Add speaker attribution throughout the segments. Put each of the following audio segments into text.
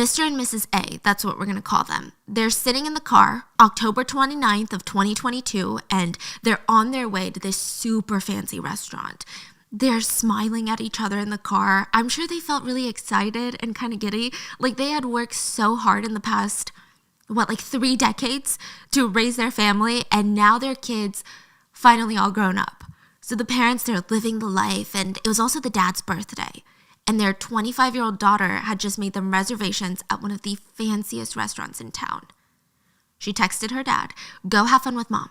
Speaker 1: Mr. and Mrs. A, that's what we're going to call them. They're sitting in the car, October 29th of 2022, and they're on their way to this super fancy restaurant. They're smiling at each other in the car. I'm sure they felt really excited and kind of giddy. Like they had worked so hard in the past, 3 decades to raise their family, and now their kids finally all grown up. So the parents, they're living the life, and it was also the dad's birthday. And their 25-year-old daughter had just made them reservations at one of the fanciest restaurants in town. She texted her dad, "Go have fun with mom.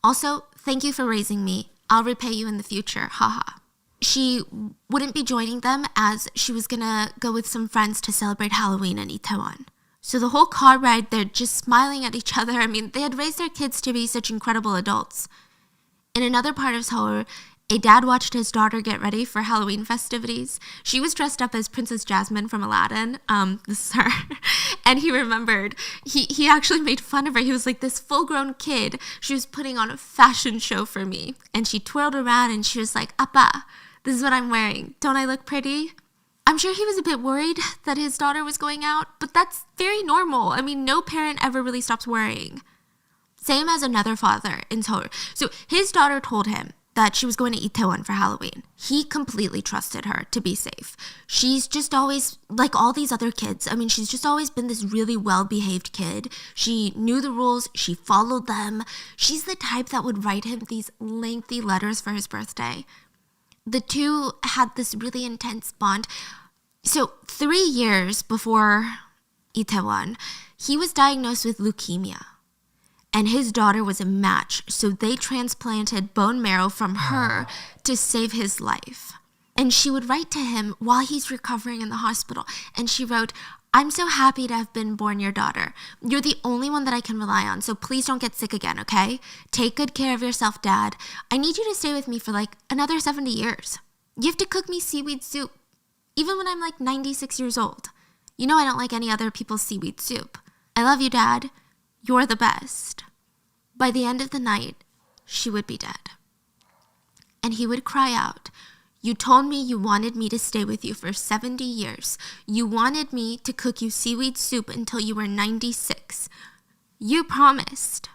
Speaker 1: Also, thank you for raising me. I'll repay you in the future, haha." She wouldn't be joining them as she was gonna go with some friends to celebrate Halloween in Itaewon. So the whole car ride, they're just smiling at each other. I mean, they had raised their kids to be such incredible adults. In another part of Seoul, a dad watched his daughter get ready for Halloween festivities. She was dressed up as Princess Jasmine from Aladdin. This is her. And he remembered, he actually made fun of her. He was like, this full-grown kid, she was putting on a fashion show for me. And she twirled around and she was like, "Appa, this is what I'm wearing. Don't I look pretty?" I'm sure he was a bit worried that his daughter was going out, but that's very normal. I mean, no parent ever really stops worrying. Same as another father in Seoul. So his daughter told him that she was going to Itaewon for Halloween. He completely trusted her to be safe. She's just always, like all these other kids, I mean, she's just always been this really well-behaved kid. She knew the rules. She followed them. She's the type that would write him these lengthy letters for his birthday. The two had this really intense bond. So 3 years before Itaewon, he was diagnosed with leukemia. And his daughter was a match, so they transplanted bone marrow from her to save his life. And she would write to him while he's recovering in the hospital. And she wrote, "I'm so happy to have been born your daughter. You're the only one that I can rely on, so please don't get sick again, okay? Take good care of yourself, Dad. I need you to stay with me for another 70 years. You have to cook me seaweed soup, even when I'm 96 years old. You know I don't like any other people's seaweed soup. I love you, Dad. You're the best." By the end of the night, she would be dead. And he would cry out, "You told me you wanted me to stay with you for 70 years. You wanted me to cook you seaweed soup until you were 96. You promised."